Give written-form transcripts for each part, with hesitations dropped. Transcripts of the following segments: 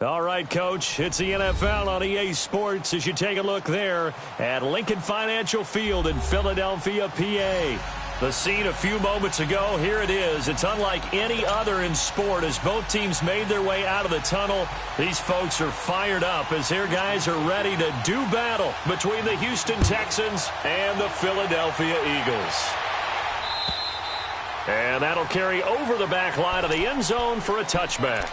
All right, Coach, it's the NFL on EA Sports as you take a look there at Lincoln Financial Field in Philadelphia, PA. The scene a few moments ago, here it is. It's unlike any other in sport as both teams made their way out of the tunnel. These folks are fired up as their guys are ready to do battle between the Houston Texans and the Philadelphia Eagles. And that'll carry over the back line of the end zone for a touchback.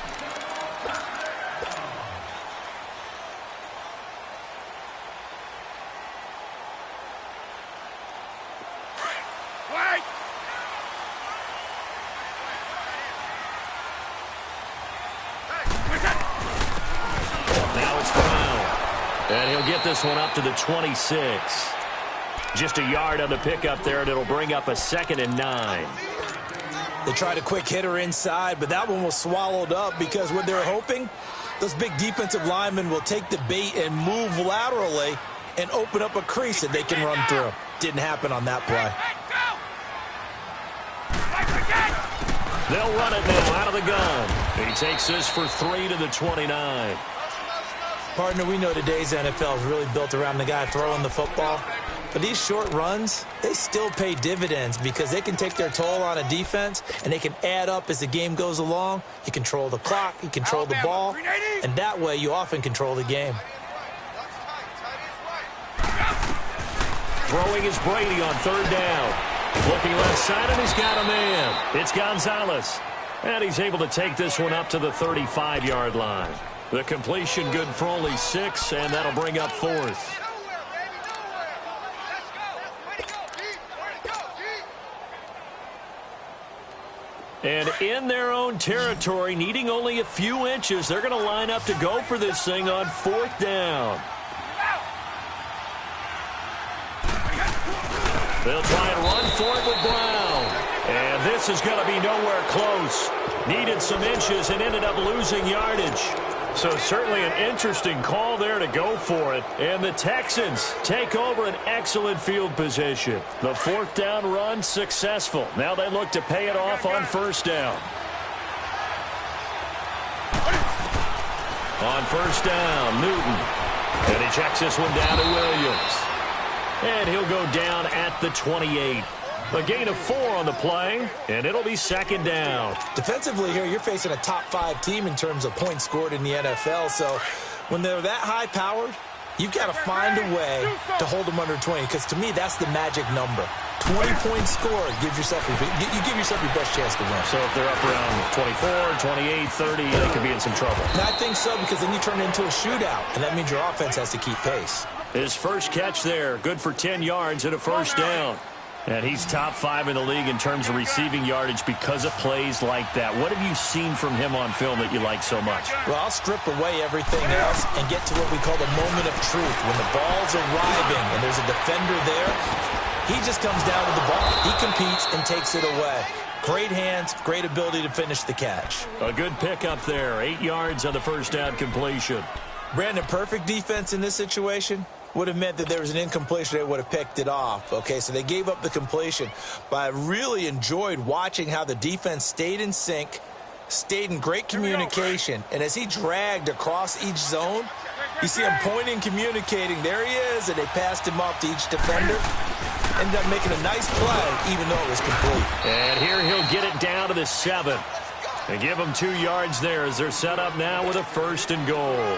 And he'll get this one up to the 26. Just a yard on the pickup there, and it'll bring up a 2nd and 9. They tried a quick hitter inside, but that one was swallowed up because what they're hoping, those big defensive linemen will take the bait and move laterally and open up a crease that they can run through. Didn't happen on that play. They'll run it now out of the gun. He takes this for 3 to the 29. Partner, we know today's NFL is really built around the guy throwing the football. But these short runs, they still pay dividends because they can take their toll on a defense and they can add up as the game goes along. You control the clock, you control the ball, and that way you often control the game. Throwing is Brady on 3rd down. Looking left side, and he's got a man. It's Gonzalez. And he's able to take this one up to the 35-yard line. The completion good for only 6, and that'll bring up 4th. And in their own territory, needing only a few inches, they're going to line up to go for this thing on 4th down. They'll try and run for it with Brown. And this is going to be nowhere close. Needed some inches and ended up losing yardage. So certainly an interesting call there to go for it. And the Texans take over an excellent field position. The 4th down run successful. Now they look to pay it off on 1st down. On 1st down, Newton. And he checks this one down to Williams. And he'll go down at the 28. A gain of 4 on the play, and it'll be 2nd down. Defensively here, you're facing a top-5 team in terms of points scored in the NFL. So when they're that high-powered, you've got to find a way to hold them under 20. Because to me, that's the magic number. 20-point score gives yourself you give yourself your best chance to win. So if they're up around 24, 28, 30, they could be in some trouble. And I think so, because then you turn it into a shootout, and that means your offense has to keep pace. His first catch there, good for 10 yards and a 1st down. And he's top 5 in the league in terms of receiving yardage because of plays like that. What have you seen from him on film that you like so much? Well, I'll strip away everything else and get to what we call the moment of truth. When the ball's arriving and there's a defender there, he just comes down to the ball. He competes and takes it away. Great hands, great ability to finish the catch. A good pickup there. 8 yards on the 1st down completion. Brandon, perfect defense in this situation would have meant that there was an incompletion. They would have picked it off. Okay, so they gave up the completion. But I really enjoyed watching how the defense stayed in sync, stayed in great communication. And as he dragged across each zone, you see him pointing, communicating. There he is, and they passed him off to each defender. Ended up making a nice play, even though it was complete. And here he'll get it down to the 7. And give them 2 yards there as they're set up now with a 1st and goal.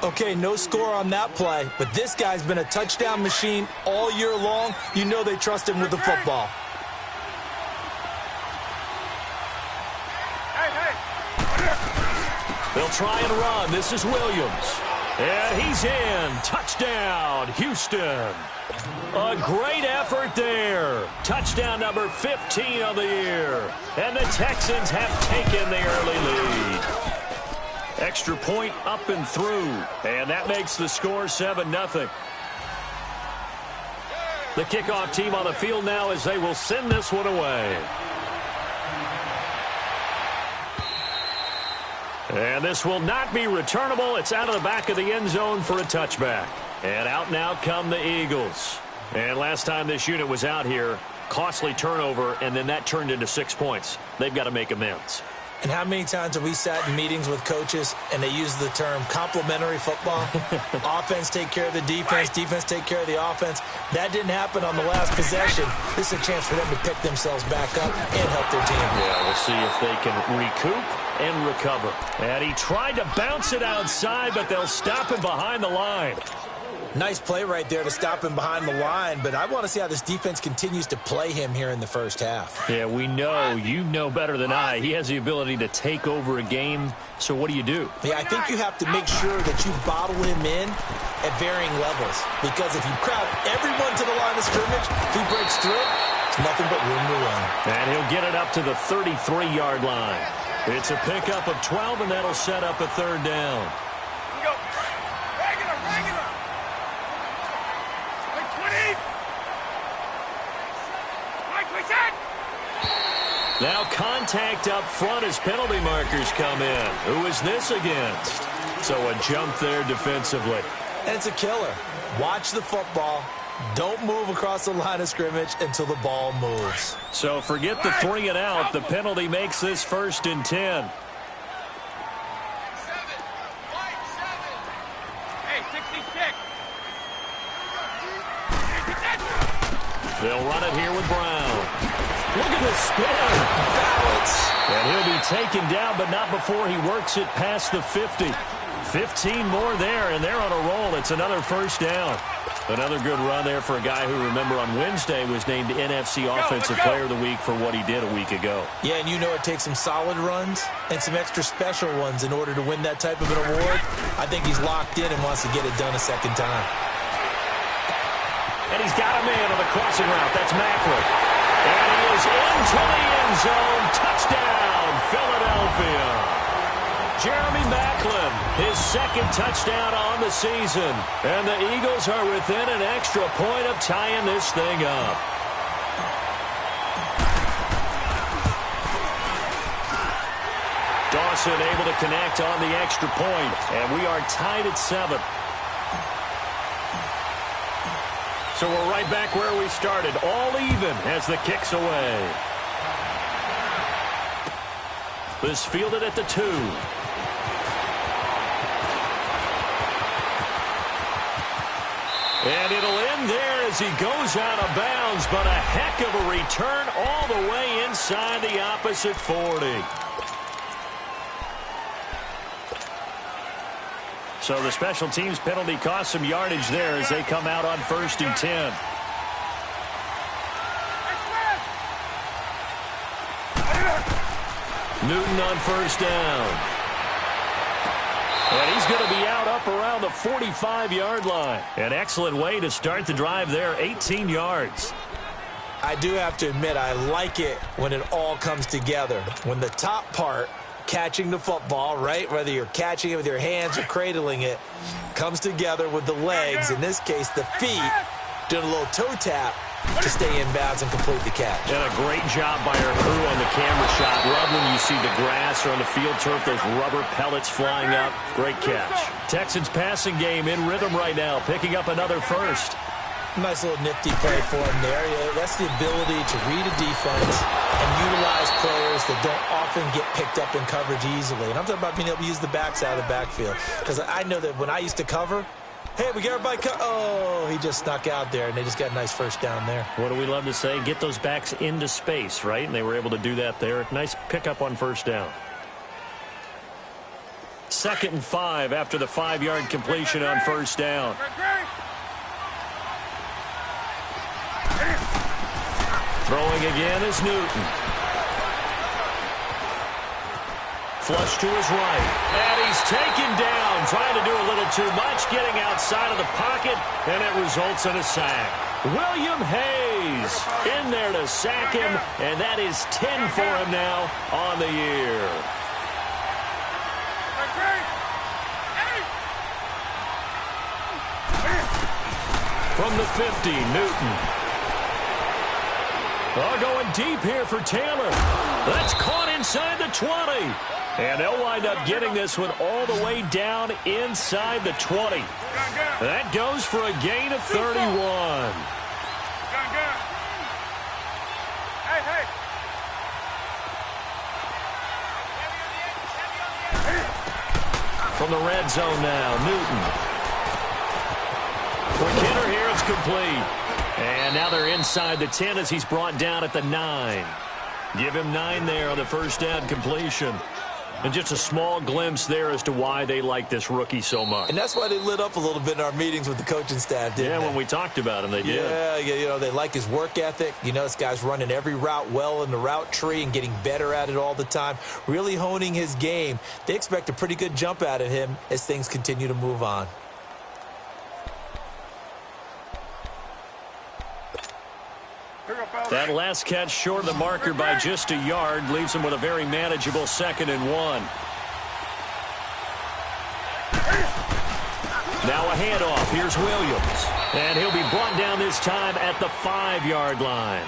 Okay, no score on that play, but this guy's been a touchdown machine all year long. You know they trust him with the football. They'll try and run. This is Williams. And he's in. Touchdown, Houston. A great effort there. Touchdown number 15 on the year. And the Texans have taken the early lead. Extra point up and through. And that makes the score 7-0. The kickoff team on the field now as they will send this one away. And this will not be returnable. It's out of the back of the end zone for a touchback. And out now come the Eagles. And last time this unit was out here, costly turnover, and then that turned into 6 points. They've got to make amends. And how many times have we sat in meetings with coaches and they use the term complementary football? Offense take care of the defense, defense take care of the offense. That didn't happen on the last possession. This is a chance for them to pick themselves back up and help their team. Yeah, we'll see if they can recoup and recover. And he tried to bounce it outside, but they'll stop him behind the line. Nice play right there to stop him behind the line, but I want to see how this defense continues to play him here in the first half. Yeah, we know. You know better than I. He has the ability to take over a game, so what do you do? Yeah, I think you have to make sure that you bottle him in at varying levels, because if you crowd everyone to the line of scrimmage, if he breaks through, it's nothing but room to run. And he'll get it up to the 33-yard line. It's a pickup of 12, and that'll set up a third down. Now contact up front as penalty markers come in. Who is this against? So a jump there defensively. And it's a killer. Watch the football. Don't move across the line of scrimmage until the ball moves. So forget the 3 and out. The penalty makes this 1st and 10. They'll run it here with Brown. Look at the spin. Balance. And he'll be taken down, but not before he works it past the 50. 15 more there, and they're on a roll. It's another first down. Another good run there for a guy who, remember, on Wednesday was named NFC Offensive Player of the Week for what he did a week ago. Yeah, and you know it takes some solid runs and some extra special ones in order to win that type of an award. I think he's locked in and wants to get it done a second time. And he's got a man on the crossing route. That's Macklin. And he is into the end zone. Touchdown, Philadelphia. Jeremy Macklin, his 2nd touchdown on the season. And the Eagles are within an extra point of tying this thing up. Dawson able to connect on the extra point. And we are tied at 7. So we're right back where we started, all even as the kick's away. This fielded at the 2. And it'll end there as he goes out of bounds, but a heck of a return all the way inside the opposite 40. So the special teams penalty cost some yardage there as they come out on 1st and 10. Newton on 1st down. And he's going to be out up around the 45-yard line. An excellent way to start the drive there, 18 yards. I do have to admit, I like it when it all comes together. When the top part, catching the football, right, whether you're catching it with your hands or cradling it, comes together with the legs, in this case the feet, doing a little toe tap to stay in bounds and complete the catch. And a great job by our crew on the camera shot. Love when you see the grass or on the field turf, those rubber pellets flying up. Great catch. Texans passing game in rhythm right now, picking up another first. Nice little nifty play for him there. Yeah, that's the ability to read a defense and utilize players that don't often get picked up in coverage easily. And I'm talking about being able to use the backs out of the backfield. Because I know that when I used to cover, hey, we got everybody oh, he just snuck out there, and they just got a nice first down there. What do we love to say? Get those backs into space, right? And they were able to do that there. Nice pickup on 1st down. 2nd and 5 after the 5-yard completion on 1st down. Throwing again is Newton. Flush to his right. And he's taken down, trying to do a little too much, getting outside of the pocket, and it results in a sack. William Hayes in there to sack him, and that is 10 for him now on the year. From the 50, Newton. Oh, going deep here for Taylor. That's caught inside the 20. And they'll wind up getting this one all the way down inside the 20. That goes for a gain of 31. From the red zone now, Newton. For Kenner here, it's complete. And now they're inside the 10 as he's brought down at the 9. Give him 9 there on the first down completion. And just a small glimpse there as to why they like this rookie so much. And that's why they lit up a little bit in our meetings with the coaching staff, didn't they? When we talked about him, they did. Yeah, you know, they like his work ethic. You know, this guy's running every route well in the route tree and getting better at it all the time, really honing his game. They expect a pretty good jump out of him as things continue to move on. That last catch short of the marker by just a yard leaves him with a very manageable 2nd and 1. Now a handoff. Here's Williams. And he'll be brought down this time at the 5-yard line.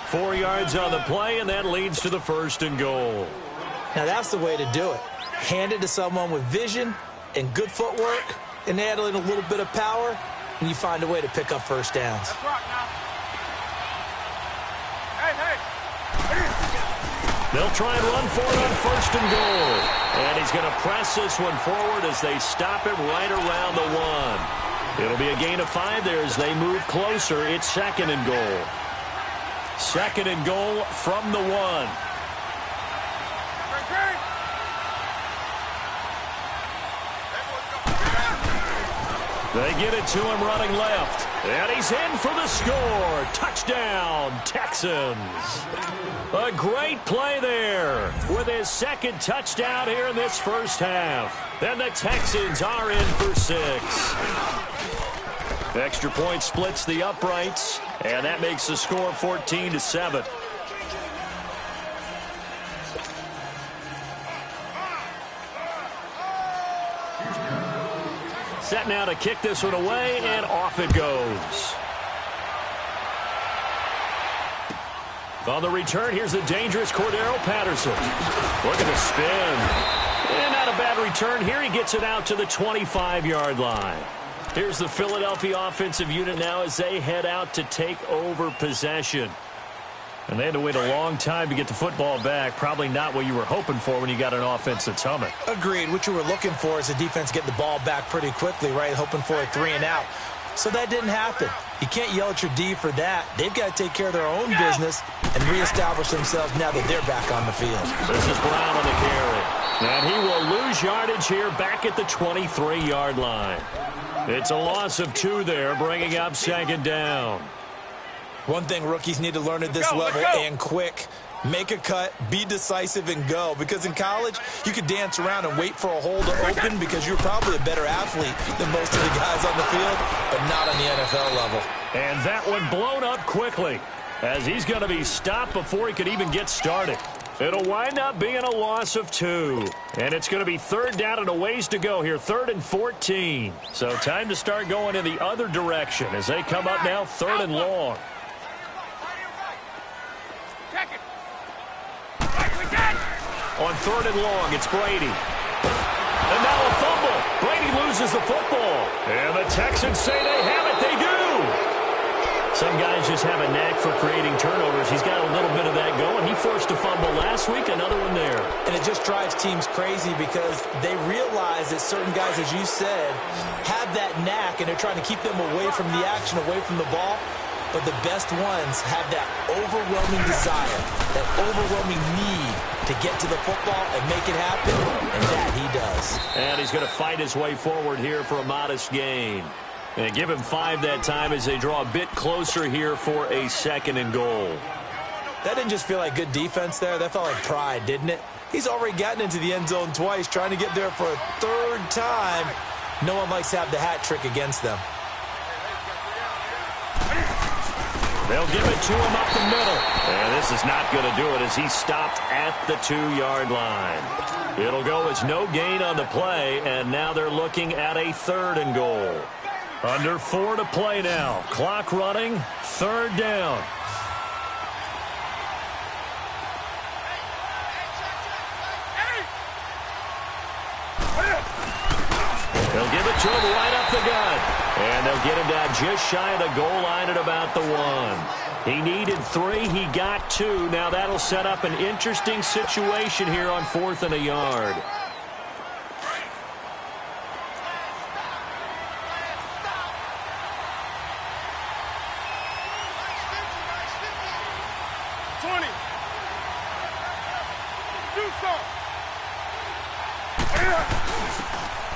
4 yards on the play, and that leads to the 1st and goal. Now that's the way to do it. Hand it to someone with vision and good footwork and add in a little bit of power, and you find a way to pick up first downs. They'll try and run for it on 1st and goal. And he's going to press this one forward as they stop it right around the 1. It'll be a gain of 5 there as they move closer. It's 2nd and goal. 2nd and goal from the 1. They get it to him running left. And he's in for the score. Touchdown, Texans. A great play there with his 2nd touchdown here in this first half. Then the Texans are in for 6. Extra point splits the uprights, and that makes the score 14-7. Set now to kick this one away, and off it goes. On the return, here's the dangerous Cordero Patterson. Look at the spin. And not a bad return here. He gets it out to the 25-yard line. Here's the Philadelphia offensive unit now as they head out to take over possession. And they had to wait a long time to get the football back. Probably not what you were hoping for when you got an offense that's humming. Agreed. What you were looking for is the defense getting the ball back pretty quickly, right? Hoping for a 3 and out. So that didn't happen. You can't yell at your D for that. They've got to take care of their own business and reestablish themselves now that they're back on the field. This is Brown on the carry. And he will lose yardage here back at the 23-yard line. It's a loss of 2 there, bringing up 2nd down. One thing rookies need to learn at this level and quick. Make a cut, be decisive, and go. Because in college, you could dance around and wait for a hole to open because you're probably a better athlete than most of the guys on the field, but not on the NFL level. And that one blown up quickly as he's going to be stopped before he could even get started. It'll wind up being a loss of 2. And it's going to be 3rd down and a ways to go here, 3rd and 14. So time to start going in the other direction as they come up now 3rd and long. On 3rd and long, it's Brady. And now a fumble. Brady loses the football. And the Texans say they have it. They do. Some guys just have a knack for creating turnovers. He's got a little bit of that going. He forced a fumble last week, another one there. And it just drives teams crazy because they realize that certain guys, as you said, have that knack, and they're trying to keep them away from the action, away from the ball. But the best ones have that overwhelming desire, that overwhelming need to get to the football and make it happen, and that he does. And he's going to fight his way forward here for a modest gain. And give him 5 that time as they draw a bit closer here for a 2nd and goal. That didn't just feel like good defense there. That felt like pride, didn't it? He's already gotten into the end zone twice, trying to get there for a 3rd time. No one likes to have the hat trick against them. They'll give it to him up the middle. And this is not going to do it as he's stopped at the 2-yard line. It'll go as no gain on the play, and now they're looking at a 3rd and goal. Under 4 to play now. Clock running, 3rd down. They'll give it to him right up the gut. And they'll get him down just shy of the goal line at about the 1. He needed 3. He got 2. Now that'll set up an interesting situation here on 4th and a yard.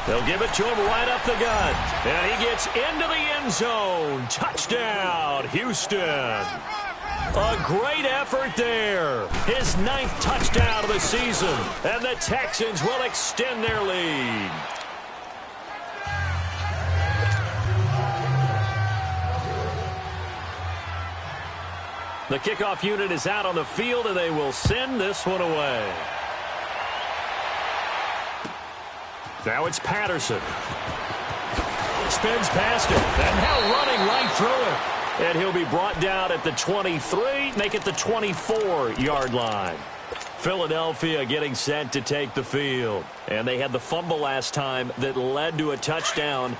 They'll give it to him right up the gut. And he gets into the end zone. Touchdown, Houston. A great effort there. His 9th touchdown of the season. And the Texans will extend their lead. The kickoff unit is out on the field, and they will send this one away. Now it's Patterson. Spins past it, and now running right through it. And he'll be brought down at the 23, make it the 24-yard line. Philadelphia getting set to take the field. And they had the fumble last time that led to a touchdown.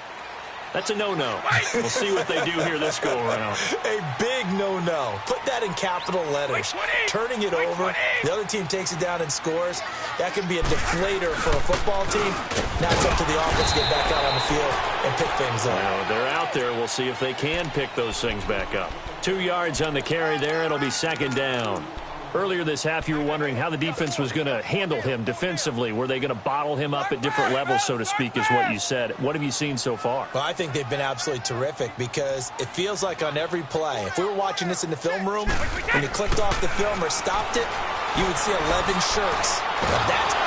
That's a no-no. We'll see what they do here this go-around. A big no-no. Put that in capital letters. Turning it over, the other team takes it down and scores. That can be a deflator for a football team. Now it's up to the offense to get back out on the field and pick things up. Now, they're out there. We'll see if they can pick those things back up. 2 yards on the carry there. It'll be 2nd down. Earlier this half, you were wondering how the defense was going to handle him defensively. Were they going to bottle him up at different levels, so to speak, is what you said. What have you seen so far? Well, I think they've been absolutely terrific because it feels like on every play, if we were watching this in the film room, when you clicked off the film or stopped it, you would see 11 shirts.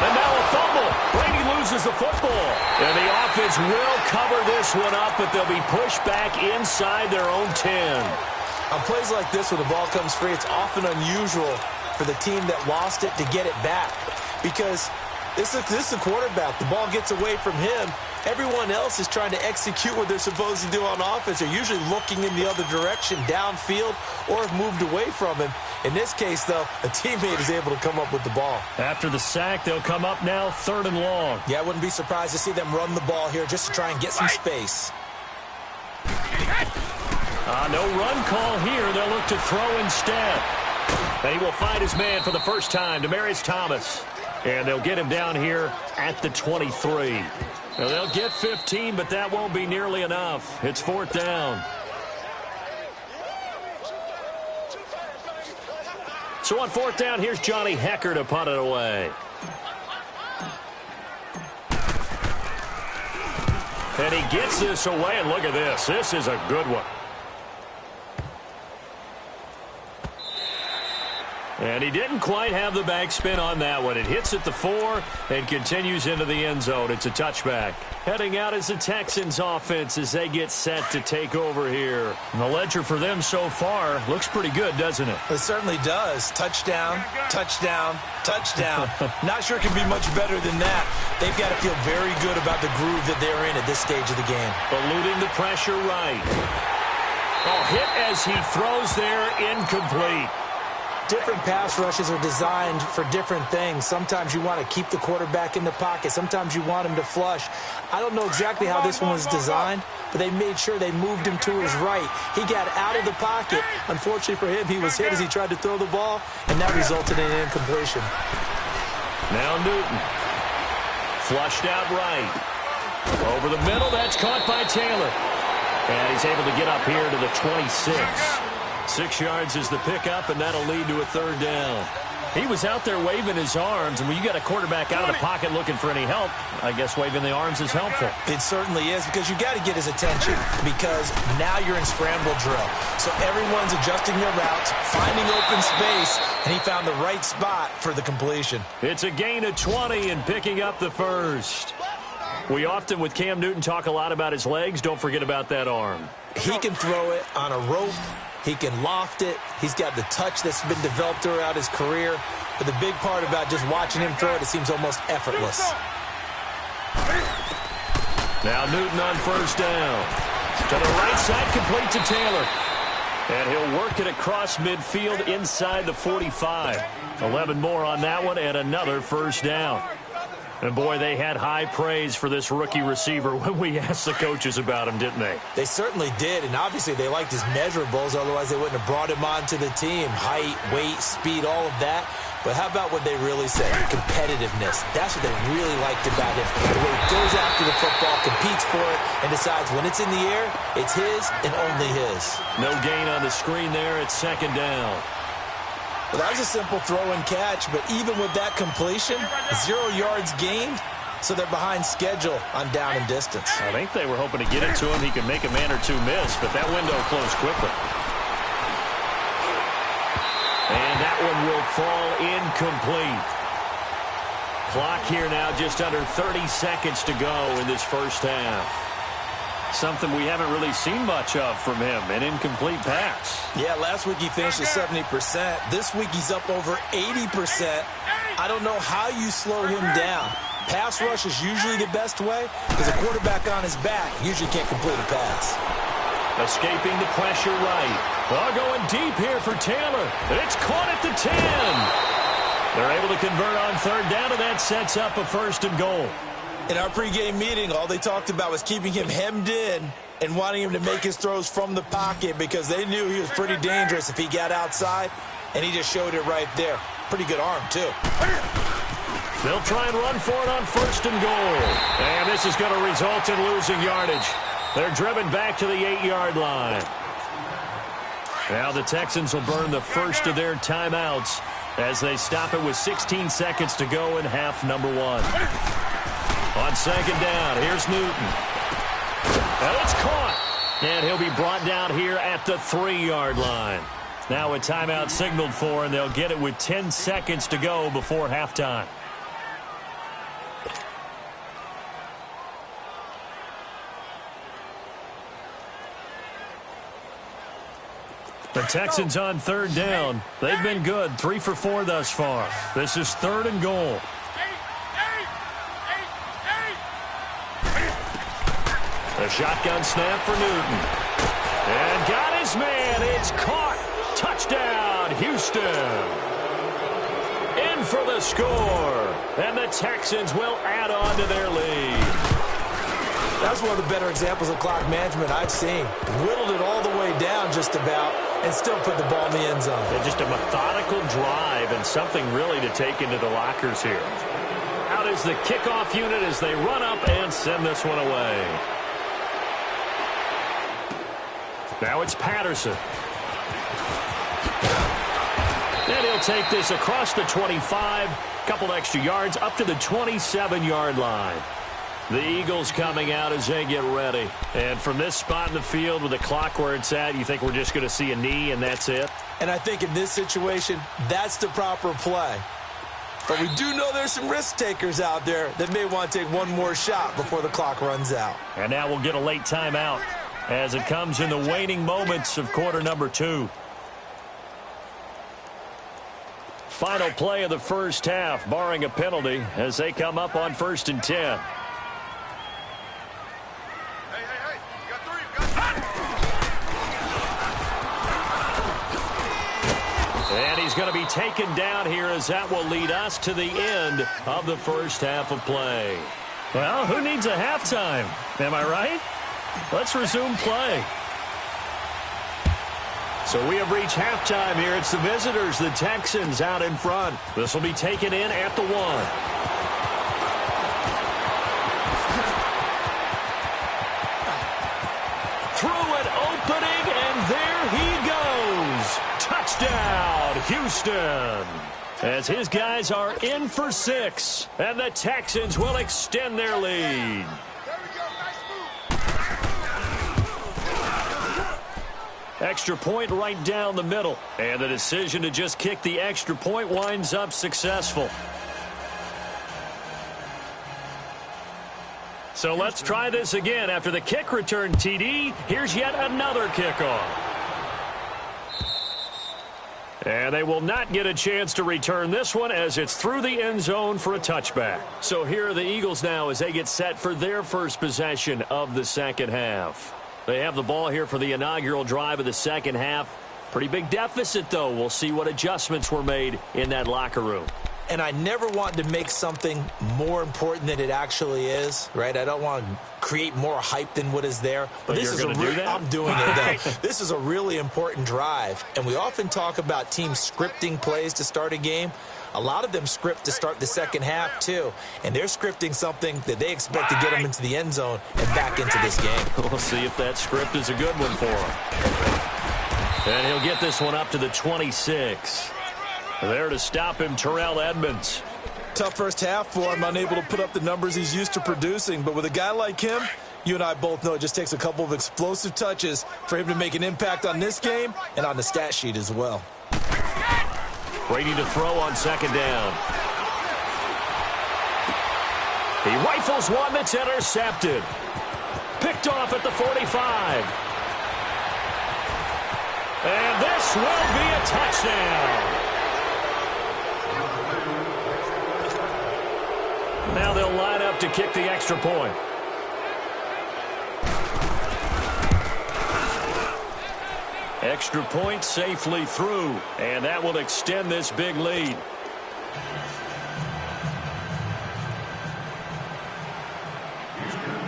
And now a fumble. Brady loses the football. And the offense will cover this one up, but they'll be pushed back inside their own 10. On plays like this where the ball comes free, it's often unusual for the team that lost it to get it back. Because this is the quarterback. The ball gets away from him. Everyone else is trying to execute what they're supposed to do on offense. They're usually looking in the other direction, downfield, or have moved away from him. In this case, though, a teammate is able to come up with the ball. After the sack, they'll come up now 3rd and long. Yeah, I wouldn't be surprised to see them run the ball here just to try and get some space. No run call here. They'll look to throw instead. And he will find his man for the first time, Demaryius Thomas. And they'll get him down here at the 23. Now, they'll get 15, but that won't be nearly enough. It's 4th down. So on 4th down, here's Johnny Hekker to punt it away. And he gets this away, and look at this. This is a good one. And he didn't quite have the backspin on that one. It hits at the 4 and continues into the end zone. It's a touchback. Heading out is the Texans offense as they get set to take over here. And the ledger for them so far looks pretty good, doesn't it? It certainly does. Touchdown, touchdown, touchdown. Not sure it can be much better than that. They've got to feel very good about the groove that they're in at this stage of the game. Eluding the pressure right. Hit as he throws there, incomplete. Different pass rushes are designed for different things. Sometimes you want to keep the quarterback in the pocket. Sometimes you want him to flush. I don't know exactly how this one was designed, but they made sure they moved him to his right. He got out of the pocket. Unfortunately for him, he was hit as he tried to throw the ball, and that resulted in an incompletion. Now Newton. Flushed out right. Over the middle, that's caught by Taylor. And he's able to get up here to the 26. 6 yards is the pickup, and that'll lead to a 3rd down. He was out there waving his arms, and when you got a quarterback out of the pocket looking for any help, I guess waving the arms is helpful. It certainly is, because you got to get his attention, because now you're in scramble drill. So everyone's adjusting their routes, finding open space, and he found the right spot for the completion. It's a gain of 20 and picking up the first. We often, with Cam Newton, talk a lot about his legs. Don't forget about that arm. He can throw it on a rope. He can loft it. He's got the touch that's been developed throughout his career. But the big part about just watching him throw it, it seems almost effortless. Now Newton on 1st down. To the right side, complete to Taylor. And he'll work it across midfield inside the 45. 11 more on that one and another 1st down. And, boy, they had high praise for this rookie receiver when we asked the coaches about him, didn't they? They certainly did, and obviously they liked his measurables. Otherwise, they wouldn't have brought him onto the team. Height, weight, speed, all of that. But how about what they really said? Competitiveness. That's what they really liked about him. The way he goes after the football, competes for it, and decides when it's in the air, it's his and only his. No gain on the screen there. It's second down. Well, that was a simple throw and catch, but even with that completion, 0 yards gained, so they're behind schedule on down and distance. I think they were hoping to get it to him. He could make a man or two miss, but that window closed quickly. And that one will fall incomplete. Clock here now just under 30 seconds to go in this first half. Something we haven't really seen much of from him, an incomplete pass. Yeah, last week he finished at 70%. This week he's up over 80%. I don't know how you slow him down. Pass rush is usually the best way because a quarterback on his back usually can't complete a pass. Escaping the pressure right. Oh, going deep here for Taylor. It's caught at the 10. They're able to convert on third down, and that sets up a first and goal. In our pregame meeting, all they talked about was keeping him hemmed in and wanting him to make his throws from the pocket because they knew he was pretty dangerous if he got outside, and he just showed it right there. Pretty good arm, too. They'll try and run for it on first and goal. And this is going to result in losing yardage. They're driven back to the 8-yard line. Now the Texans will burn the first of their timeouts as they stop it with 16 seconds to go in half number 1. On second down, here's Newton. And it's caught. And he'll be brought down here at the 3-yard line. Now a timeout signaled for, and they'll get it with 10 seconds to go before halftime. The Texans on third down. They've been good, 3 for 4 thus far. This is third and goal. A shotgun snap for Newton. And got his man. It's caught. Touchdown, Houston. In for the score. And the Texans will add on to their lead. That's one of the better examples of clock management I've seen. Whittled it all the way down just about and still put the ball in the end zone. Yeah, just a methodical drive and something really to take into the lockers here. Out is the kickoff unit as they run up and send this one away. Now it's Patterson. And he'll take this across the 25. Couple extra yards up to the 27-yard line. The Eagles coming out as they get ready. And from this spot in the field with the clock where it's at, you think we're just going to see a knee and that's it? And I think in this situation, that's the proper play. But we do know there's some risk takers out there that may want to take one more shot before the clock runs out. And now we'll get a late timeout as it comes in the waning moments of quarter number 2. Final play of the first half, barring a penalty, as they come up on 1st and 10. And he's going to be taken down here as that will lead us to the end of the first half of play. Well, who needs a halftime? Am I right? Let's resume play. So we have reached halftime here. It's the visitors, the Texans, out in front. This will be taken in at the 1. Through an opening, and there he goes. Touchdown, Houston. As his guys are in for 6, and the Texans will extend their lead. Extra point right down the middle. And the decision to just kick the extra point winds up successful. So let's try this again. After the kick return TD, here's yet another kickoff. And they will not get a chance to return this one as it's through the end zone for a touchback. So here are the Eagles now as they get set for their first possession of the second half. They have the ball here for the inaugural drive of the second half. Pretty big deficit, though. We'll see what adjustments were made in that locker room. And I never want to make something more important than it actually is, right? I don't want to create more hype than what is there. But this is I'm doing it, though. This is a really important drive. And we often talk about teams scripting plays to start a game. A lot of them script to start the second half, too. And they're scripting something that they expect to get them into the end zone and back into this game. We'll see if that script is a good one for him. And he'll get this one up to the 26. There to stop him, Terrell Edmonds. Tough first half for him, unable to put up the numbers he's used to producing. But with a guy like him, you and I both know it just takes a couple of explosive touches for him to make an impact on this game and on the stat sheet as well. Brady to throw on second down. He rifles one that's intercepted. Picked off at the 45. And this will be a touchdown. Now they'll line up to kick the extra point. Extra point safely through, and that will extend this big lead.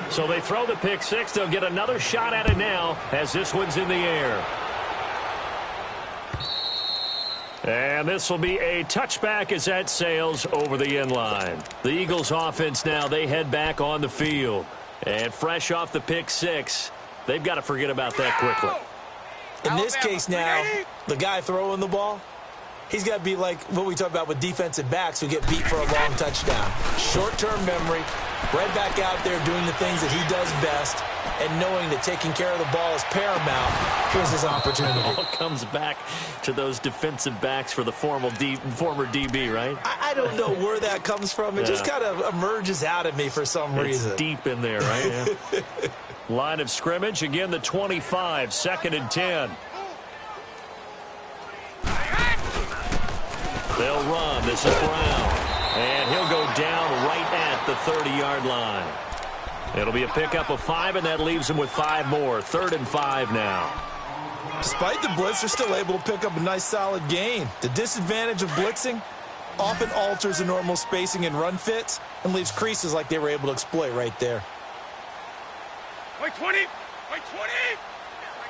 So they throw the pick six. They'll get another shot at it now as this one's in the air. And this will be a touchback as that sails over the end line. The Eagles offense now, they head back on the field. And fresh off the pick six, they've got to forget about that quickly. In this case now, the guy throwing the ball, he's got to be like what we talk about with defensive backs who get beat for a long touchdown. Short-term memory, right back out there doing the things that he does best, and knowing that taking care of the ball is paramount. Here's his opportunity. It all comes back to those defensive backs for the former DB, right? I don't know where that comes from. It just kind of emerges out of me for some reason. It's deep in there, right? Yeah. Line of scrimmage, again, the 25, 2nd and 10. They'll run. This is Brown. And he'll go down right at the 30-yard line. It'll be a pickup of 5, and that leaves him with 5 more. 3rd and 5 now. Despite the blitz, they're still able to pick up a nice, solid gain. The disadvantage of blitzing often alters the normal spacing and run fits and leaves creases like they were able to exploit right there. Wait 20! Wait 20!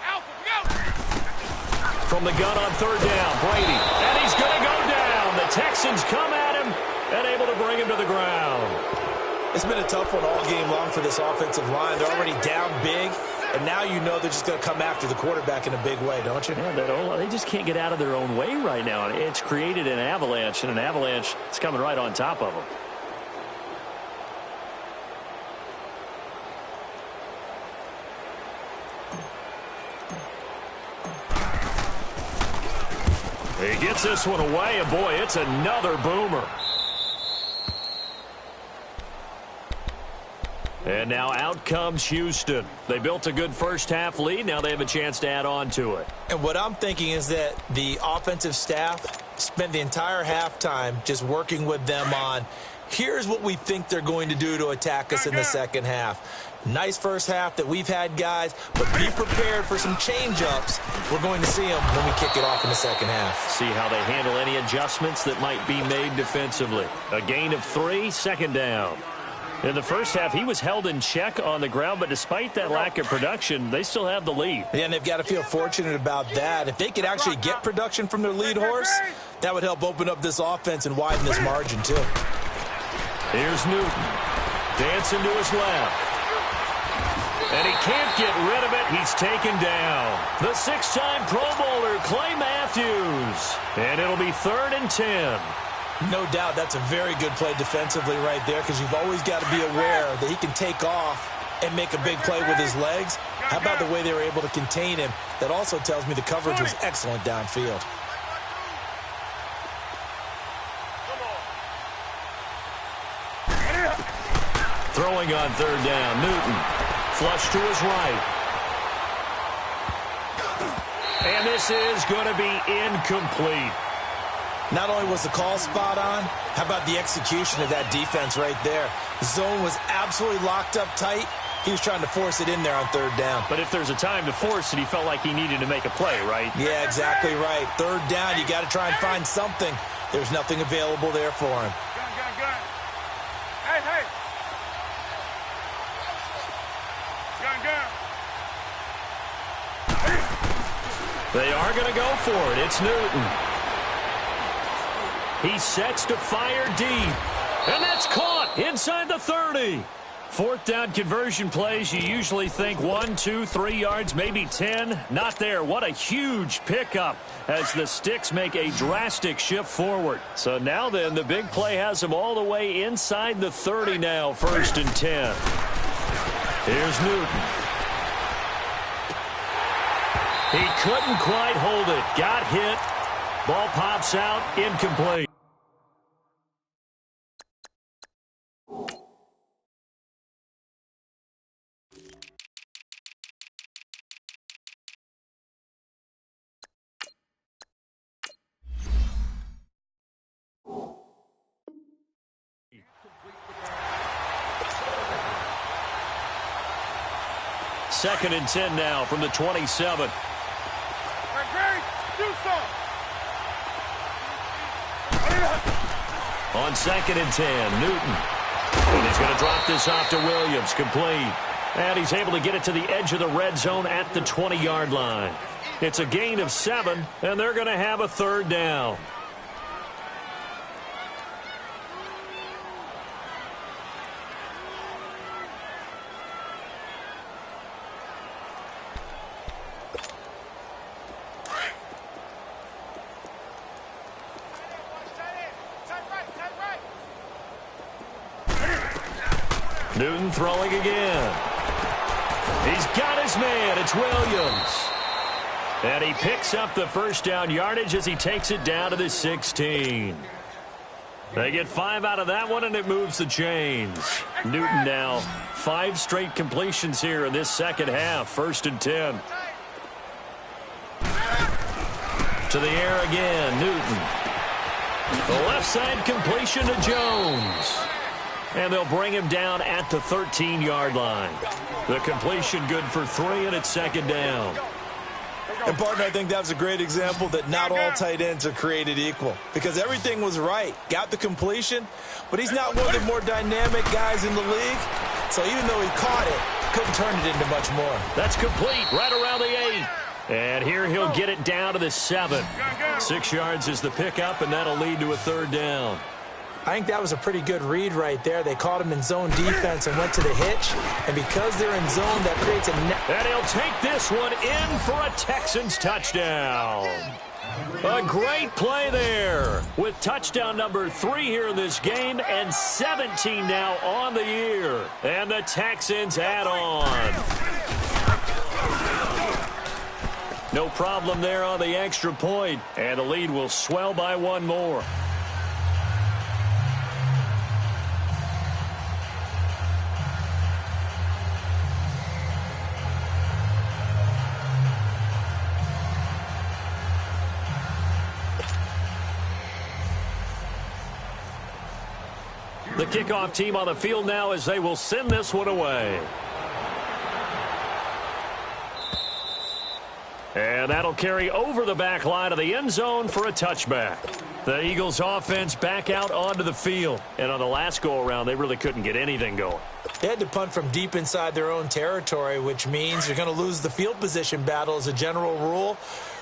Out! Go! From the gun on 3rd down, Brady. And he's going to go down. The Texans come at him and able to bring him to the ground. It's been a tough one all game long for this offensive line. They're already down big, and now you know they're just going to come after the quarterback in a big way, don't you? Yeah, they just can't get out of their own way right now. It's created an avalanche, and an avalanche is coming right on top of them. He gets this one away, and boy, it's another boomer. And now out comes Houston. They built a good first-half lead. Now they have a chance to add on to it. And what I'm thinking is that the offensive staff spent the entire halftime just working with them on, here's what we think they're going to do to attack us in the second half. Nice first half that we've had, guys, but be prepared for some change-ups. We're going to see them when we kick it off in the second half. See how they handle any adjustments that might be made defensively. A gain of 3, 2nd down. In the first half, he was held in check on the ground, but despite that lack of production, they still have the lead. Yeah, and they've got to feel fortunate about that. If they could actually get production from their lead horse, that would help open up this offense and widen this margin, too. Here's Newton. Dancing to his left. And he can't get rid of it. He's taken down. The 6-time Pro Bowler, Clay Matthews. And it'll be 3rd and 10. No doubt that's a very good play defensively right there, because you've always got to be aware that he can take off and make a big play with his legs. How about the way they were able to contain him? That also tells me the coverage was excellent downfield. Throwing on 3rd down, Newton. Flush to his right. And this is going to be incomplete. Not only was the call spot on, how about the execution of that defense right there? Zone was absolutely locked up tight, He was trying to force it in there on third down. But if there's a time to force it, he felt like he needed to make a play, right? Yeah, exactly right. Third down, you got to try and find something. There's nothing available there for him. Gun. Hey, hey. Gun. They are going to go for it. It's Newton. He sets to fire deep. And that's caught inside the 30. Fourth down conversion plays, you usually think 1, 2, 3 yards, maybe 10. Not there. What a huge pickup as the Sticks make a drastic shift forward. So now then, the big play has them all the way inside the 30 now, 1st and 10. Here's Newton. He couldn't quite hold it. Got hit. Ball pops out, incomplete. Second and 10 now from the 27. On 2nd and 10, Newton. And he's going to drop this off to Williams, complete. And he's able to get it to the edge of the red zone at the 20-yard line. It's a gain of 7, and they're going to have a third down. Newton throwing again. He's got his man. It's Williams. And he picks up the first down yardage as he takes it down to the 16. They get 5 out of that one, and it moves the chains. Newton now 5 straight completions here in this second half. 1st and 10. To the air again, Newton. The left side completion to Jones. And they'll bring him down at the 13-yard line. The completion good for 3, and it's 2nd down. And, partner, I think that was a great example that not all tight ends are created equal. Because everything was right. Got the completion, but he's not one of the more dynamic guys in the league. So even though he caught it, couldn't turn it into much more. That's complete right around the 8. And here he'll get it down to the 7. 6 yards is the pickup, and that'll lead to a third down. I think that was a pretty good read right there. They caught him in zone defense and went to the hitch. And because they're in zone, that creates a net. And he'll take this one in for a Texans touchdown. A great play there with touchdown number 3 here in this game and 17 now on the year. And the Texans add on. No problem there on the extra point. And the lead will swell by 1 more. The kickoff team on the field now as they will send this one away. And that'll carry over the back line of the end zone for a touchback. The Eagles offense back out onto the field. And on the last go-around, they really couldn't get anything going. They had to punt from deep inside their own territory, which means you're going to lose the field position battle as a general rule.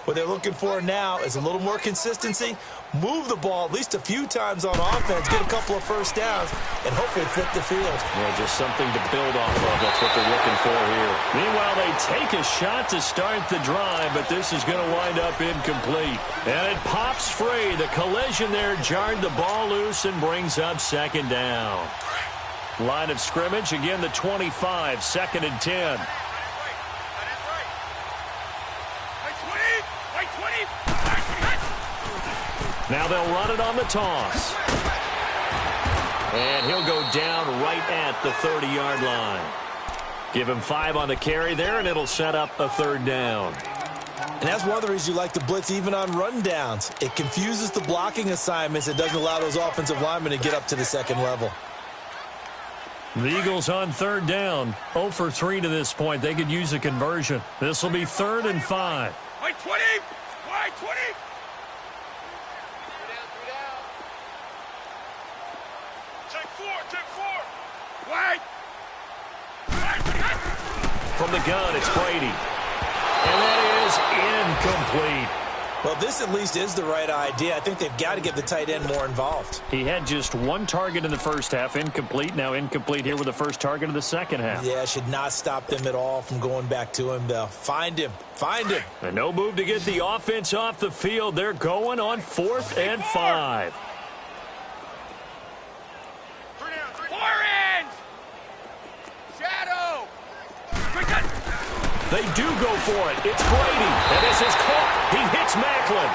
What they're looking for now is a little more consistency, move the ball at least a few times on offense, get a couple of first downs, and hopefully flip the field. Yeah, just something to build off of. That's what they're looking for here. Meanwhile, they take a shot to start the drive, but this is going to wind up incomplete. And it pops free. The collision there jarred the ball loose and brings up 2nd down. Line of scrimmage, again the 25, 2nd and 10. Now they'll run it on the toss. And he'll go down right at the 30-yard line. Give him 5 on the carry there, and it'll set up a 3rd down. And that's one of the reasons you like to blitz even on rundowns. It confuses the blocking assignments. It doesn't allow those offensive linemen to get up to the 2nd level. The Eagles on third down. 0 for 3 to this point. They could use a conversion. This will be 3rd and 5. Wait, 20. Wait, 20. Take 4. Wait. From the gun, it's Brady. And that is incomplete. Well, this at least is the right idea. I think they've got to get the tight end more involved. He had just 1 target in the first half, incomplete. Now incomplete here with the first target of the second half. Yeah, should not stop them at all from going back to him, though. Find him. And no move to get the offense off the field. They're going on 4th and 5. 4 ends. Shadow. They do go for it. It's Brady. And this is caught. He hits Macklin.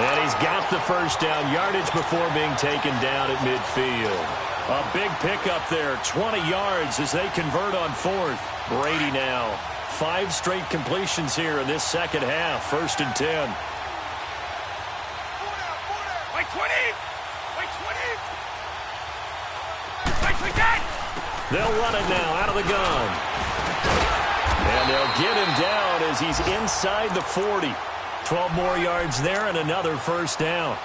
And he's got the first down yardage before being taken down at midfield. A big pickup there. 20 yards as they convert on 4th. Brady now. 5 straight completions here in this second half. 1st and 10. Wait, 20. Wait, 20. Wait, that. They'll run it now out of the gun. And they'll get him down as he's inside the 40. 12 more yards there and another first down.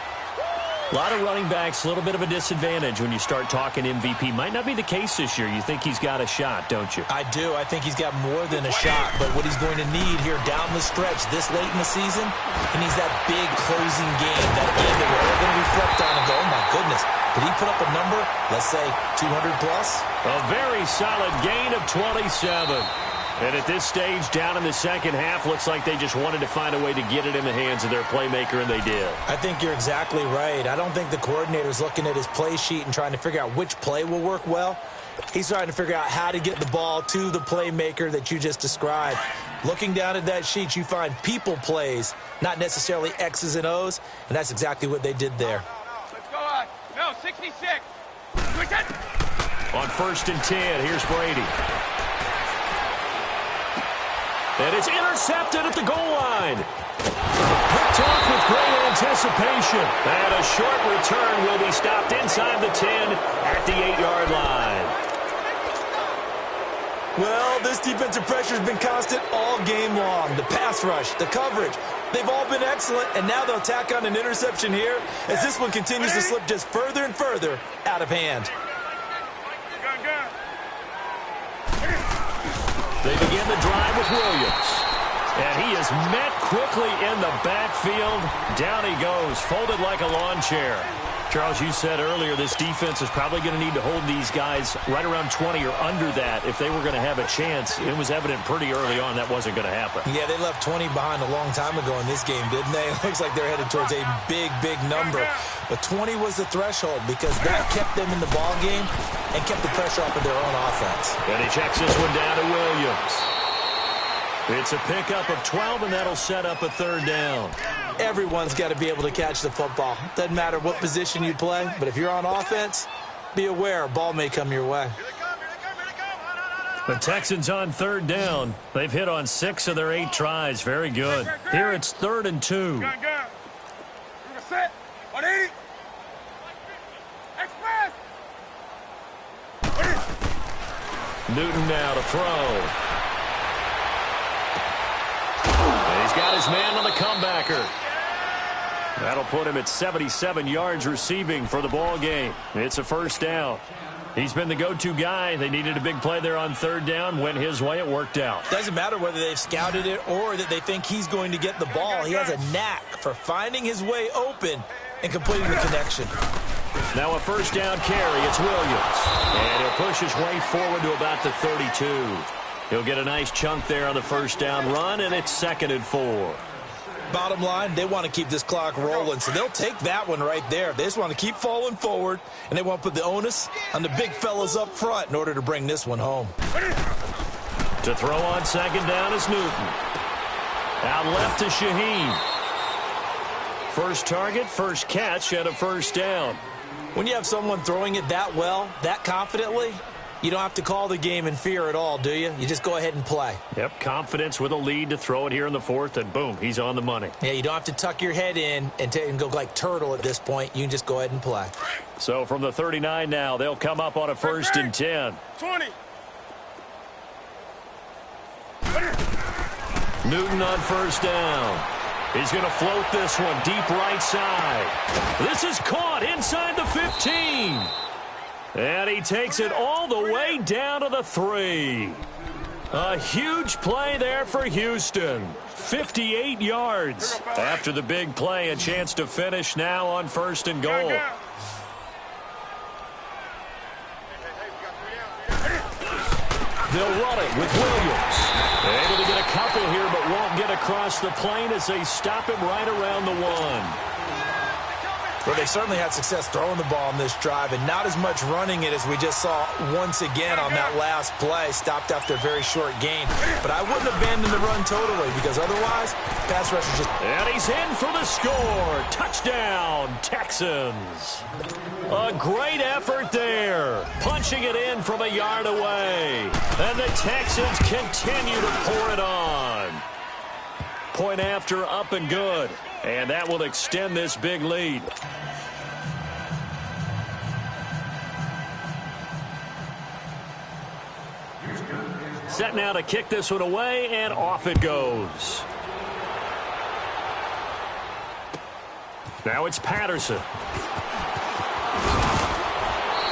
A lot of running backs, a little bit of a disadvantage when you start talking MVP. Might not be the case this year. You think he's got a shot, don't you? I do. I think he's got more than a shot. But what he's going to need here down the stretch this late in the season, he needs that big closing game, that game that we're all going to reflect on and go, oh, my goodness, did he put up a number, let's say, 200 plus? A very solid gain of 27. And at this stage, down in the second half, looks like they just wanted to find a way to get it in the hands of their playmaker, and they did. I think you're exactly right. I don't think the coordinator's looking at his play sheet and trying to figure out which play will work well. He's trying to figure out how to get the ball to the playmaker that you just described. Looking down at that sheet, you find people plays, not necessarily X's and O's, and that's exactly what they did there. Let's go on. No, 66. On 1st and 10, here's Brady. And it's intercepted at the goal line. Picked off with great anticipation. And a short return will be stopped inside the 10 at the 8-yard line. Well, this defensive pressure has been constant all game long. The pass rush, the coverage, they've all been excellent, and now they'll tack on an interception here as this one continues to slip just further and further out of hand. They begin the drive with Williams. And he is met quickly in the backfield. Down he goes, folded like a lawn chair. Charles, you said earlier this defense is probably going to need to hold these guys right around 20 or under that if they were going to have a chance. It was evident pretty early on that wasn't going to happen. Yeah, they left 20 behind a long time ago in this game, didn't they? It looks like they're headed towards a big, big number. But 20 was the threshold because that kept them in the ball game and kept the pressure off of their own offense. And he checks this one down to Williams. It's a pickup of 12, and that'll set up a 3rd down. Everyone's got to be able to catch the football. Doesn't matter what position you play, but if you're on offense, be aware a ball may come your way. The Texans on 3rd down. They've hit on 6 of their 8 tries. Very good. Here it's 3rd and 2. Gun. Set. 180. Express. Newton now to throw. And he's got his man on the comebacker. That'll put him at 77 yards receiving for the ball game. It's a 1st down. He's been the go-to guy. They needed a big play there on 3rd down. Went his way. It worked out. Doesn't matter whether they've scouted it or that they think he's going to get the ball. He has a knack for finding his way open and completing the connection. Now a 1st down carry. It's Williams. And he'll push his way forward to about the 32. He'll get a nice chunk there on the 1st down run, and it's 2nd and 4. Bottom line, they want to keep this clock rolling, so they'll take that one right there. They just want to keep falling forward, and they want to put the onus on the big fellas up front in order to bring this one home. To throw on 2nd down is Newton. Out left to Shaheen. First target, first catch, and a 1st down. When you have someone throwing it that well, that confidently, You don't have to call the game in fear at all, do you? You just go ahead and play. Yep, confidence with a lead to throw it here in the fourth, and boom, he's on the money. Yeah, you don't have to tuck your head in and go like turtle at this point. You can just go ahead and play. So from the 39 now, they'll come up on a 1st and 10. 20. Newton on 1st down. He's going to float this one deep right side. This is caught inside the 15. And he takes it all the way down to the 3. A huge play there for Houston. 58 yards. After the big play, a chance to finish now on 1st and goal. They'll run it with Williams. Able to get a couple here, but won't get across the plane as they stop him right around the 1. Well, they certainly had success throwing the ball on this drive, and not as much running it as we just saw once again on that last play. Stopped after a very short gain. But I wouldn't abandon the run totally, because otherwise, pass rush is just... And he's in for the score. Touchdown, Texans. A great effort there. Punching it in from a yard away. And the Texans continue to pour it on. Point after, up and good. And that will extend this big lead. Set now to kick this one away, and off it goes. Now it's Patterson.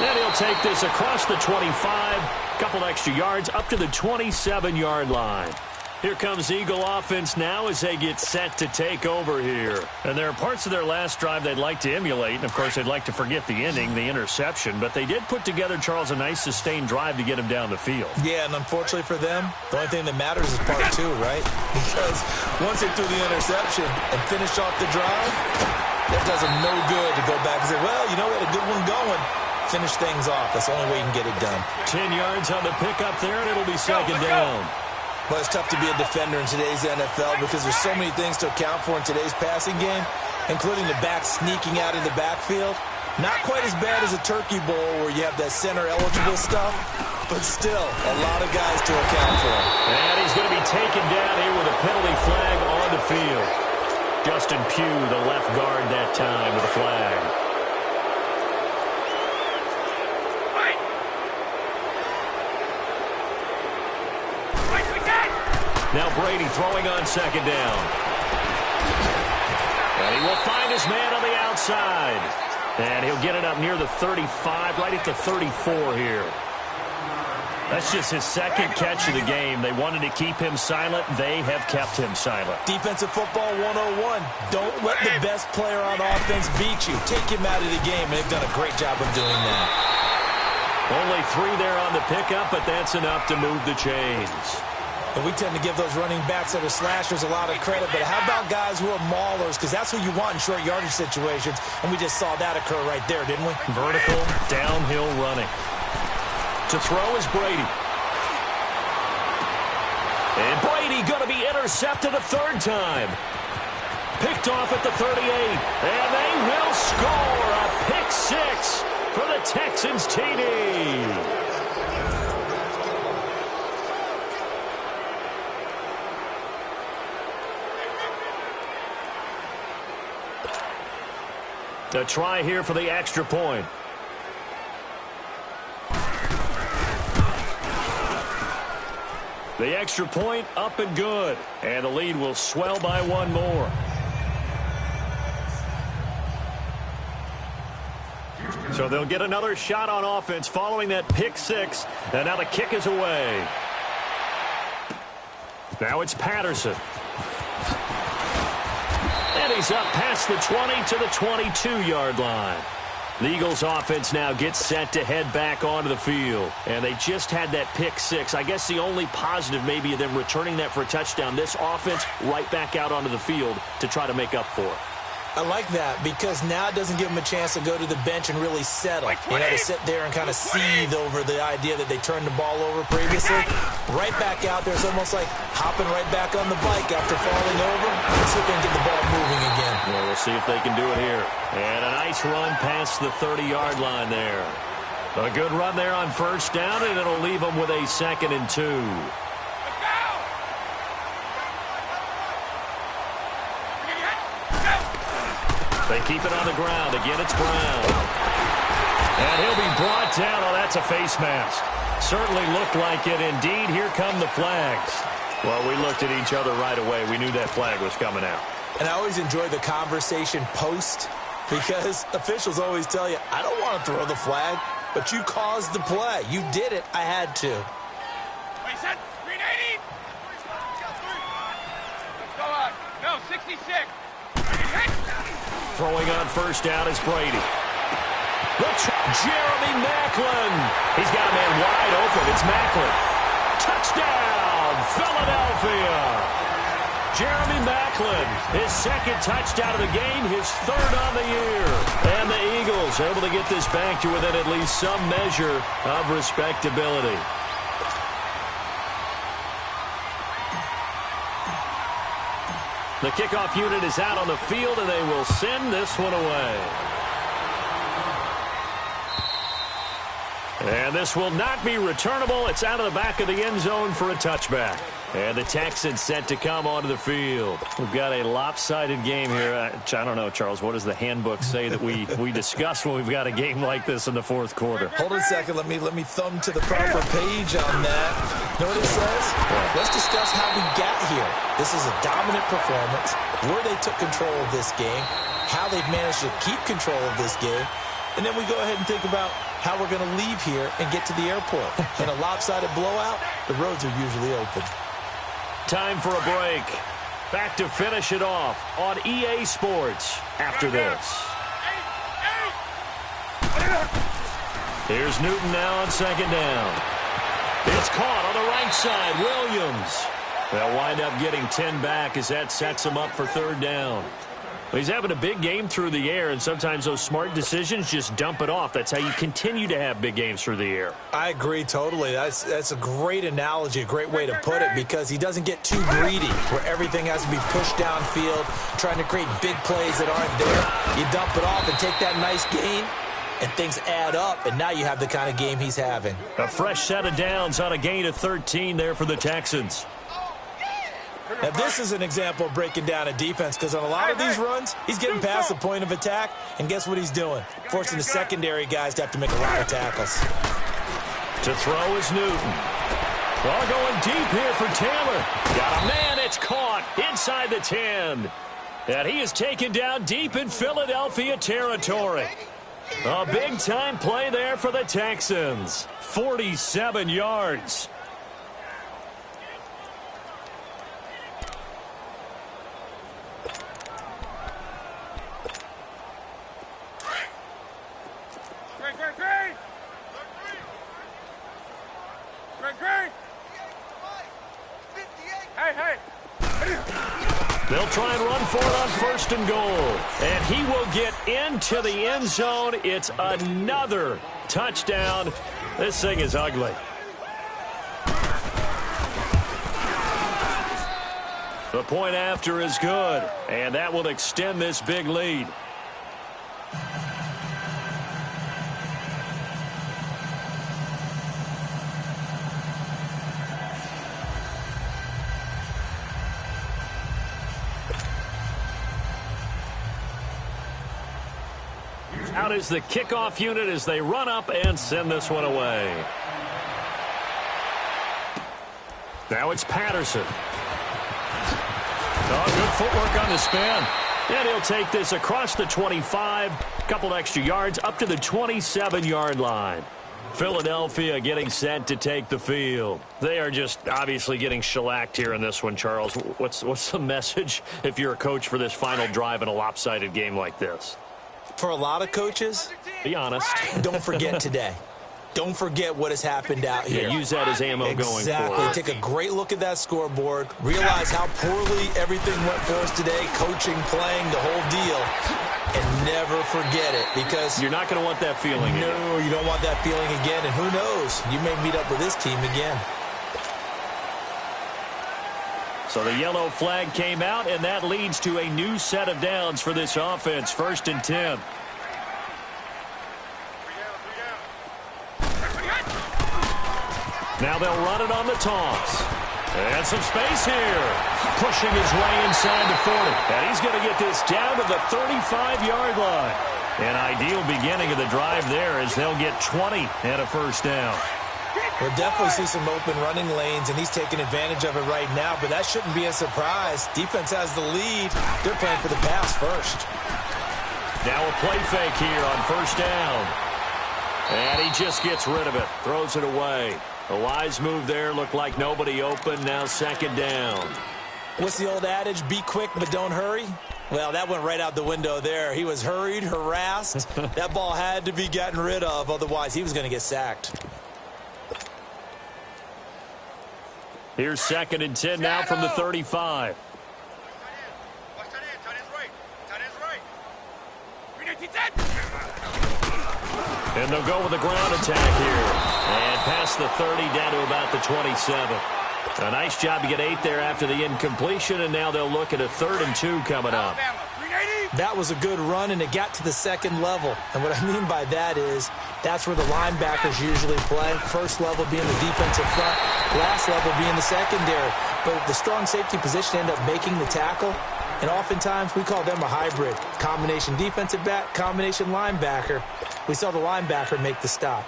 And he'll take this across the 25. Couple extra yards up to the 27-yard line. Here comes Eagle offense now as they get set to take over here. And there are parts of their last drive they'd like to emulate. And, of course, they'd like to forget the ending, the interception. But they did put together, Charles, a nice sustained drive to get him down the field. Yeah, and unfortunately for them, the only thing that matters is part 2, right? Because once they threw the interception and finished off the drive, that does them no good to go back and say, well, you know what, a good one going. Finish things off. That's the only way you can get it done. 10 yards on the pickup there, and it'll be second down. Well, it's tough to be a defender in today's NFL because there's so many things to account for in today's passing game, including the back sneaking out in the backfield. Not quite as bad as a turkey bowl where you have that center-eligible stuff, but still a lot of guys to account for. And he's going to be taken down here with a penalty flag on the field. Justin Pugh, the left guard that time with a flag. Now Brady throwing on second down. And he will find his man on the outside. And he'll get it up near the 35, right at the 34 here. That's just his second catch of the game. They wanted to keep him silent. They have kept him silent. Defensive football 101. Don't let the best player on offense beat you. Take him out of the game, and they've done a great job of doing that. Only 3 there on the pickup, but that's enough to move the chains. And we tend to give those running backs that are slashers a lot of credit, but how about guys who are maulers? Because that's who you want in short yardage situations, and we just saw that occur right there, didn't we? Vertical, downhill running. To throw is Brady. And Brady going to be intercepted a 3rd time. Picked off at the 38, and they will score a pick 6 for the Texans TD. A try here for the extra point. The extra point up and good. And the lead will swell by 1 more. So they'll get another shot on offense following that pick 6. And now the kick is away. Now it's Patterson. And he's up past the 20 to the 22-yard line. The Eagles offense now gets set to head back onto the field. And they just had that pick 6. I guess the only positive maybe of them returning that for a touchdown. This offense right back out onto the field to try to make up for it. I like that because now it doesn't give them a chance to go to the bench and really settle. You know, to sit there and kind of seethe over the idea that they turned the ball over previously. Right back out there. It's almost like hopping right back on the bike after falling over. Let's see if they can get the ball moving again. Well, we'll see if they can do it here. And a nice run past the 30-yard line there. A good run there on first down, and it'll leave them with a 2nd and 2. They keep it on the ground. Again, it's Brown. And he'll be brought down. Oh, that's a face mask. Certainly looked like it. Indeed, here come the flags. Well, we looked at each other right away. We knew that flag was coming out. And I always enjoy the conversation post because officials always tell you, I don't want to throw the flag, but you caused the play. You did it. I had to. Wait, set. 380. Let's go on. No, 66. Hit. Throwing on first down is Brady. Jeremy Maclin. He's got a man wide open. It's Maclin. Touchdown, Philadelphia. Jeremy Maclin, his 2nd touchdown of the game, his 3rd on the year. And the Eagles able to get this back to within at least some measure of respectability. The kickoff unit is out on the field, and they will send this one away. And this will not be returnable. It's out of the back of the end zone for a touchback. And the Texans set to come onto the field. We've got a lopsided game here. I don't know, Charles, what does the handbook say that we discuss when we've got a game like this in the 4th quarter? Hold on a second. Let me thumb to the proper page on that. You know what it says? Let's discuss how we got here. This is a dominant performance, where they took control of this game, how they've managed to keep control of this game, and then we go ahead and think about how we're going to leave here and get to the airport. In a lopsided blowout, the roads are usually open. Time for a break. Back to finish it off on EA Sports after this. Here's Newton now on 2nd down. It's caught on the right side. Williams. They'll wind up getting 10 back as that sets them up for 3rd down. He's having a big game through the air, and sometimes those smart decisions just dump it off. That's how you continue to have big games through the air. I agree totally. That's a great analogy, a great way to put it, because he doesn't get too greedy where everything has to be pushed downfield, trying to create big plays that aren't there. You dump it off and take that nice gain, and things add up, and now you have the kind of game he's having. A fresh set of downs on a gain of 13 there for the Texans. Now, this is an example of breaking down a defense, because on a lot of these runs, he's getting past the point of attack, and guess what he's doing? Forcing the secondary guys to have to make a lot of tackles. To throw is Newton. Ball going deep here for Taylor. Got a man, it's caught inside the 10. And he is taken down deep in Philadelphia territory. A big-time play there for the Texans. 47 yards. They'll try and run for it on 1st and goal. And he will get into the end zone. It's another touchdown. This thing is ugly. The point after is good, and that will extend this big lead. Out is the kickoff unit as they run up and send this one away. Now it's Patterson. Oh, good footwork on the spin. And he'll take this across the 25, a couple extra yards up to the 27-yard line. Philadelphia getting set to take the field. They are just obviously getting shellacked here in this one, Charles. What's the message if you're a coach for this final drive in a lopsided game like this? For a lot of coaches, be honest, don't forget today. Don't forget what has happened out here. Yeah, use that as ammo going forward. Exactly. Take a great look at that scoreboard. Realize how poorly everything went for us today, coaching, playing, the whole deal. And never forget it, because you're not going to want that feeling again. No, you don't want that feeling again. And who knows? You may meet up with this team again. So the yellow flag came out, and that leads to a new set of downs for this offense. 1st and 10. Now they'll run it on the toss. And some space here. Pushing his way inside the 40. And he's going to get this down to the 35-yard line. An ideal beginning of the drive there as they'll get 20 and a first down. We'll definitely see some open running lanes, and he's taking advantage of it right now, but that shouldn't be a surprise. Defense has the lead. They're playing for the pass first. Now a play fake here on first down. And he just gets rid of it. Throws it away. A wise move there. Looked like nobody open. Now second down. What's the old adage? Be quick, but don't hurry. Well, that went right out the window there. He was hurried, harassed. That ball had to be gotten rid of. Otherwise, he was going to get sacked. Here's second and 10 now from the 35. And they'll go with a ground attack here. And past the 30 down to about the 27. A nice job to get 8 there after the incompletion, and now they'll look at a 3rd and 2 coming up. That was a good run, and it got to the second level. And what I mean by that is that's where the linebackers usually play. First level being the defensive front, last level being the secondary. But the strong safety position ended up making the tackle, and oftentimes we call them a hybrid. Combination defensive back, combination linebacker. We saw the linebacker make the stop.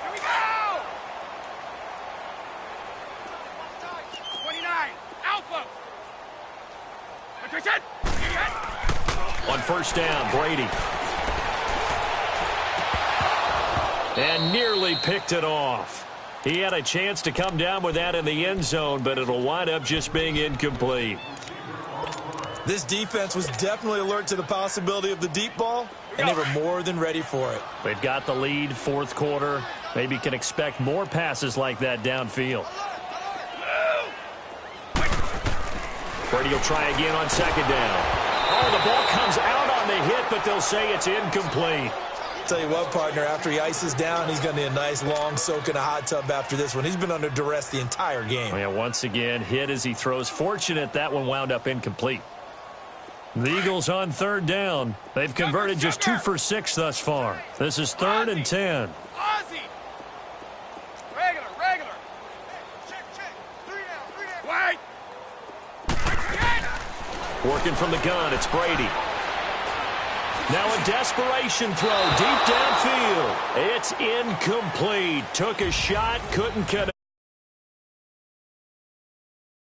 Here we go! 29, Alpha! Attention! On first down, Brady. And nearly picked it off. He had a chance to come down with that in the end zone, but it'll wind up just being incomplete. This defense was definitely alert to the possibility of the deep ball, and they were more than ready for it. They've got the lead, fourth quarter. Maybe can expect more passes like that downfield. Brady will try again on second down. Oh, the ball comes out on the hit, but they'll say it's incomplete. Tell you what, partner, after he ices down, he's going to need a nice long soak in a hot tub after this one. He's been under duress the entire game. Yeah, once again, hit as he throws. Fortunate that one wound up incomplete. The Eagles on third down. They've converted just 2 for 6 thus far. This is 3rd and 10. Ozzy! Regular. Check. 3 down. Wait! Working from the gun, it's Brady. Now a desperation throw deep downfield. It's incomplete. Took a shot, couldn't connect.